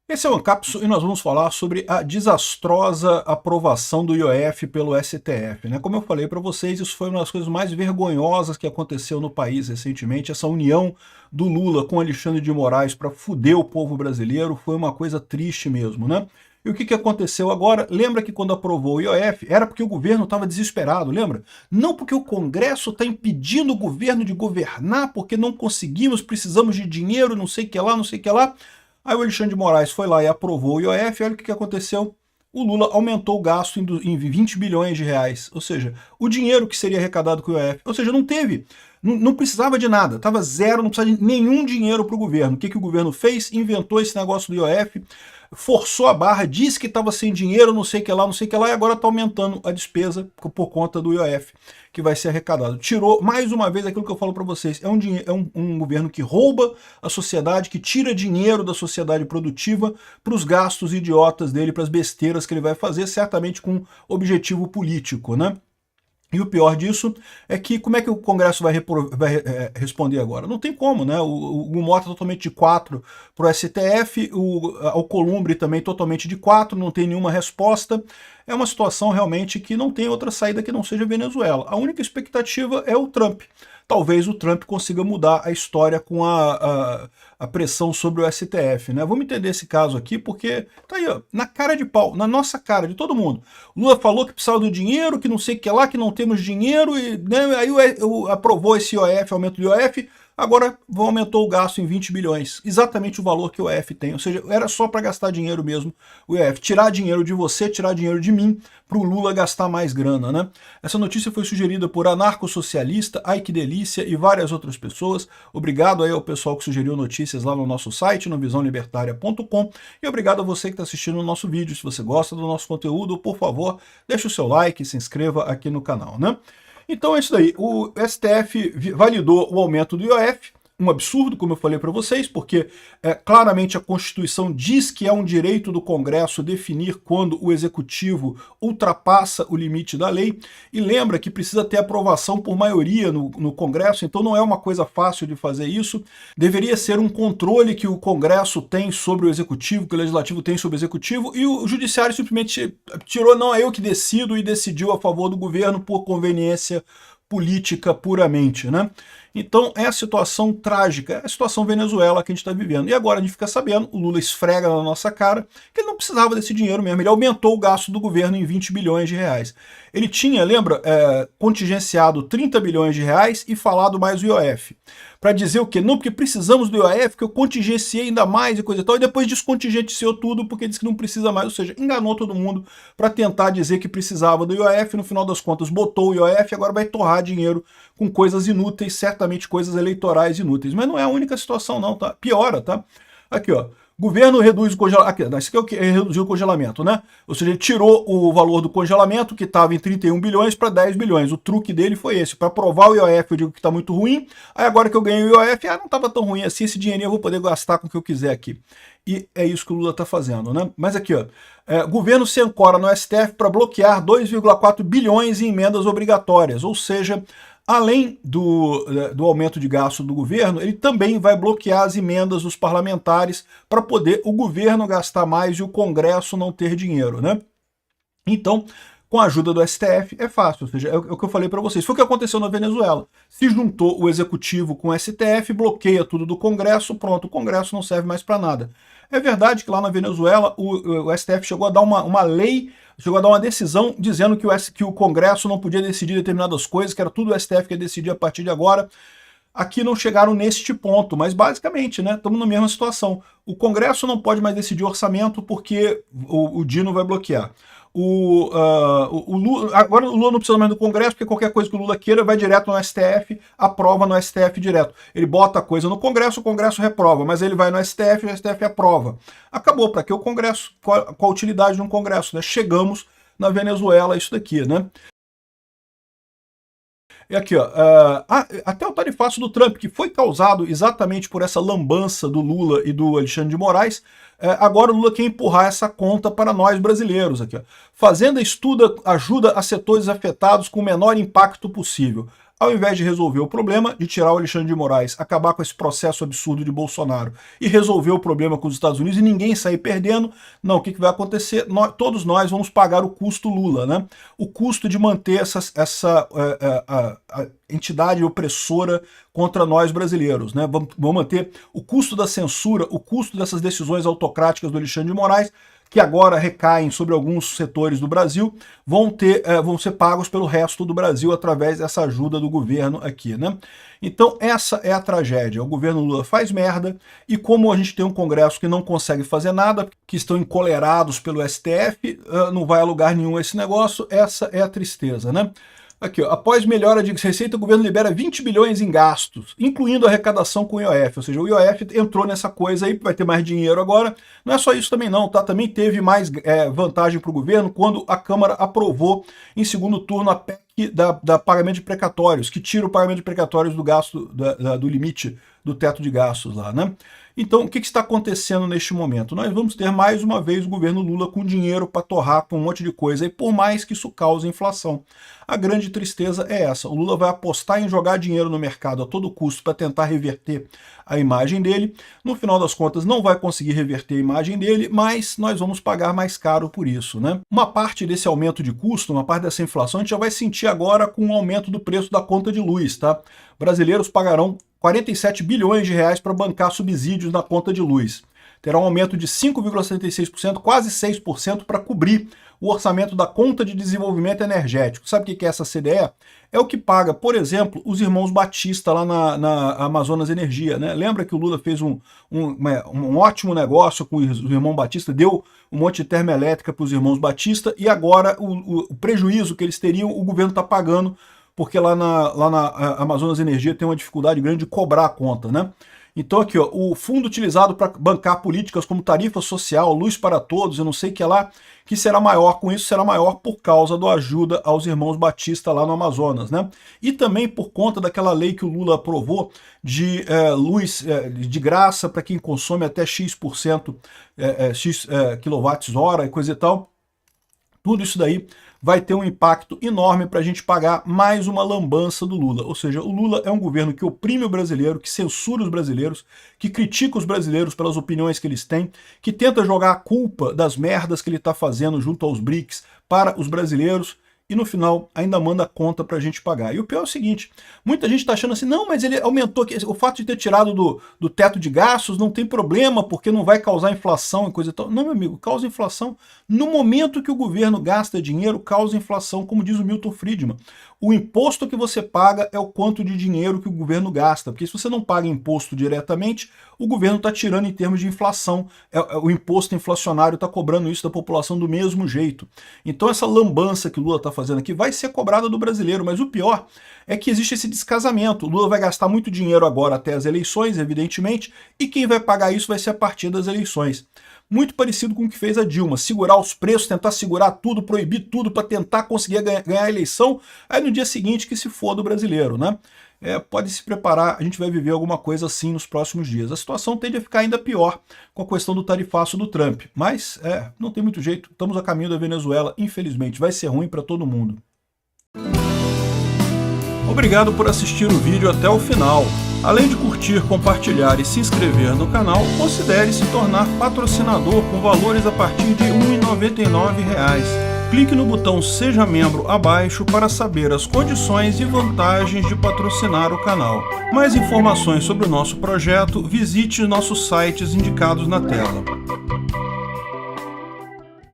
Esse é o Ancapso e nós vamos falar sobre a desastrosa aprovação do IOF pelo STF, né? Como eu falei para vocês, isso foi uma das coisas mais vergonhosas que aconteceu no país recentemente. Essa união do Lula com Alexandre de Moraes para foder o povo brasileiro foi uma coisa triste mesmo, né? E o que aconteceu agora? Lembra que quando aprovou o IOF era porque o governo estava desesperado, lembra? Não porque o Congresso está impedindo o governo de governar, porque não conseguimos, precisamos de dinheiro, não sei o que lá, não sei o que lá. Aí o Alexandre de Moraes foi lá e aprovou o IOF, olha o que aconteceu. O Lula aumentou o gasto em 20 bilhões de reais, ou seja, o dinheiro que seria arrecadado com o IOF, ou seja, não teve, não precisava de nada, estava zero, não precisava de nenhum dinheiro para o governo. O que o governo fez? Inventou esse negócio do IOF, forçou a barra, disse que estava sem dinheiro, não sei o que lá, não sei o que lá, e agora está aumentando a despesa por conta do IOF que vai ser arrecadado. Tirou, mais uma vez, aquilo que eu falo para vocês, é um governo que rouba a sociedade, que tira dinheiro da sociedade produtiva para os gastos idiotas dele, para as besteiras que ele vai fazer, certamente com objetivo político, né? E o pior disso é que como é que o Congresso vai responder agora? Não tem como, né? O Mota totalmente de 4 para o STF, o Alcolumbre também totalmente de 4, não tem nenhuma resposta. É uma situação realmente que não tem outra saída que não seja Venezuela. A única expectativa é o Trump. Talvez o Trump consiga mudar a história com a pressão sobre o STF, né? Vamos entender esse caso aqui, porque tá aí, ó, na cara de pau, na nossa cara, de todo mundo. Lula falou que precisava do dinheiro, que não sei o que lá, que não temos dinheiro, e né, aí aprovou esse IOF, aumento do IOF, agora aumentou o gasto em 20 bilhões, exatamente o valor que o IOF tem, ou seja, era só para gastar dinheiro mesmo, o IOF, tirar dinheiro de você, tirar dinheiro de mim, para o Lula gastar mais grana, né? Essa notícia foi sugerida por Anarco-Socialista, Ai Que Delícia e várias outras pessoas. Obrigado aí ao pessoal que sugeriu notícias lá no nosso site, no visãolibertaria.com, e obrigado a você que está assistindo o nosso vídeo. Se você gosta do nosso conteúdo, por favor, deixe o seu like e se inscreva aqui no canal, né? Então é isso daí, o STF validou o aumento do IOF, um absurdo, como eu falei para vocês, porque claramente a Constituição diz que é um direito do Congresso definir quando o Executivo ultrapassa o limite da lei, e lembra que precisa ter aprovação por maioria no Congresso, então não é uma coisa fácil de fazer isso, deveria ser um controle que o Congresso tem sobre o Executivo, que o Legislativo tem sobre o Executivo, e o Judiciário simplesmente tirou, não é eu que decido, e decidiu a favor do governo por conveniência política puramente, né? Então é a situação trágica, é a situação Venezuela que a gente está vivendo. E agora a gente fica sabendo, o Lula esfrega na nossa cara, que ele não precisava desse dinheiro mesmo, ele aumentou o gasto do governo em 20 bilhões de reais. Ele tinha, lembra, contingenciado 30 bilhões de reais e falado mais o IOF. Para dizer o quê? Não, porque precisamos do IOF, que eu contingenciei ainda mais e coisa e tal, e depois descontingenciou tudo porque disse que não precisa mais, ou seja, enganou todo mundo para tentar dizer que precisava do IOF, no final das contas botou o IOF e agora vai torrar dinheiro com coisas inúteis, certamente coisas eleitorais inúteis. Mas não é a única situação não, tá? Piora, tá? Aqui, ó. Governo reduz o congelamento. Esse aqui é o que reduziu o congelamento, né? Ou seja, ele tirou o valor do congelamento, que estava em 31 bilhões, para 10 bilhões. O truque dele foi esse. Para aprovar o IOF, eu digo que está muito ruim. Aí agora que eu ganhei o IOF, não estava tão ruim assim. Esse dinheirinho eu vou poder gastar com o que eu quiser aqui. E é isso que o Lula está fazendo, né? Mas aqui, ó. Governo se ancora no STF para bloquear 2,4 bilhões em emendas obrigatórias. Ou seja, além do aumento de gasto do governo, ele também vai bloquear as emendas dos parlamentares para poder o governo gastar mais e o Congresso não ter dinheiro, né? Então, com a ajuda do STF, é fácil, ou seja, é o que eu falei para vocês. Foi o que aconteceu na Venezuela. Se juntou o Executivo com o STF, bloqueia tudo do Congresso, pronto, o Congresso não serve mais para nada. É verdade que lá na Venezuela o STF chegou a dar uma lei, chegou a dar uma decisão dizendo que o Congresso não podia decidir determinadas coisas, que era tudo o STF que ia decidir a partir de agora. Aqui não chegaram neste ponto, mas basicamente, né, estamos na mesma situação. O Congresso não pode mais decidir orçamento porque o Dino vai bloquear. Agora o Lula não precisa mais do Congresso, porque qualquer coisa que o Lula queira vai direto no STF, aprova no STF direto. Ele bota a coisa no Congresso, o Congresso reprova, mas ele vai no STF e o STF aprova. Acabou, para que o Congresso? Qual a utilidade de um Congresso? Né? Chegamos na Venezuela, isso daqui, né? E aqui, ó, até o tarifaço do Trump, que foi causado exatamente por essa lambança do Lula e do Alexandre de Moraes, agora o Lula quer empurrar essa conta para nós brasileiros. Aqui, ó. Fazenda estuda ajuda a setores afetados com o menor impacto possível. Ao invés de resolver o problema, de tirar o Alexandre de Moraes, acabar com esse processo absurdo de Bolsonaro e resolver o problema com os Estados Unidos e ninguém sair perdendo, não, o que vai acontecer? Todos nós vamos pagar o custo Lula, né? O custo de manter essa entidade opressora contra nós brasileiros, né? Vamos manter o custo da censura, o custo dessas decisões autocráticas do Alexandre de Moraes, que agora recaem sobre alguns setores do Brasil, vão ser pagos pelo resto do Brasil através dessa ajuda do governo aqui, né? Então essa é a tragédia. O governo Lula faz merda e como a gente tem um Congresso que não consegue fazer nada, que estão encolerados pelo STF, não vai a lugar nenhum esse negócio, essa é a tristeza, né? Aqui, ó, após melhora de receita, o governo libera 20 bilhões em gastos, incluindo arrecadação com o IOF, ou seja, o IOF entrou nessa coisa aí, vai ter mais dinheiro agora. Não é só isso também não, tá? Também teve mais vantagem para o governo quando a Câmara aprovou em segundo turno a PEC da pagamento de precatórios, que tira o pagamento de precatórios do gasto, do limite do teto de gastos lá, né? Então, o que está acontecendo neste momento? Nós vamos ter mais uma vez o governo Lula com dinheiro para torrar com um monte de coisa, e por mais que isso cause inflação. A grande tristeza é essa, o Lula vai apostar em jogar dinheiro no mercado a todo custo para tentar reverter a imagem dele, no final das contas não vai conseguir reverter a imagem dele, mas nós vamos pagar mais caro por isso, né? Uma parte desse aumento de custo, uma parte dessa inflação, a gente já vai sentir agora com o aumento do preço da conta de luz, tá? Brasileiros pagarão 47 bilhões de reais para bancar subsídios na conta de luz. Terá um aumento de 5,76%, quase 6%, para cobrir o orçamento da Conta de Desenvolvimento Energético. Sabe o que é essa CDE? É o que paga, por exemplo, os irmãos Batista lá na Amazonas Energia, né? Lembra que o Lula fez um ótimo negócio com os irmãos Batista, deu um monte de termoelétrica para os irmãos Batista e agora o prejuízo que eles teriam, o governo está pagando, porque lá na Amazonas Energia tem uma dificuldade grande de cobrar a conta, né? Então aqui, ó, o fundo utilizado para bancar políticas como tarifa social, luz para todos, eu não sei o que lá, que será maior, com isso será maior por causa da ajuda aos irmãos Batista lá no Amazonas, né? E também por conta daquela lei que o Lula aprovou de luz de graça para quem consome até X% quilowatts-hora e coisa e tal. Tudo isso daí vai ter um impacto enorme para a gente pagar mais uma lambança do Lula. Ou seja, o Lula é um governo que oprime o brasileiro, que censura os brasileiros, que critica os brasileiros pelas opiniões que eles têm, que tenta jogar a culpa das merdas que ele está fazendo junto aos BRICS para os brasileiros, e no final ainda manda conta pra gente pagar. E o pior é o seguinte, muita gente tá achando assim, não, mas ele aumentou, o fato de ter tirado do teto de gastos não tem problema, porque não vai causar inflação e coisa e tal. Não, meu amigo, causa inflação. No momento que o governo gasta dinheiro, causa inflação, como diz o Milton Friedman. O imposto que você paga é o quanto de dinheiro que o governo gasta, porque se você não paga imposto diretamente, o governo está tirando em termos de inflação, o imposto inflacionário está cobrando isso da população do mesmo jeito. Então essa lambança que o Lula está fazendo aqui vai ser cobrada do brasileiro, mas o pior é que existe esse descasamento. O Lula vai gastar muito dinheiro agora até as eleições, evidentemente, e quem vai pagar isso vai ser a partir das eleições. Muito parecido com o que fez a Dilma, segurar os preços, tentar segurar tudo, proibir tudo para tentar conseguir ganhar a eleição, aí no dia seguinte que se foda o brasileiro, né? Pode se preparar, a gente vai viver alguma coisa assim nos próximos dias. A situação tende a ficar ainda pior com a questão do tarifaço do Trump, mas não tem muito jeito, estamos a caminho da Venezuela, infelizmente, vai ser ruim para todo mundo. Obrigado por assistir o vídeo até o final. Além de curtir, compartilhar e se inscrever no canal, considere se tornar patrocinador com valores a partir de R$ 1,99. Clique no botão Seja Membro abaixo para saber as condições e vantagens de patrocinar o canal. Mais informações sobre o nosso projeto, visite nossos sites indicados na tela.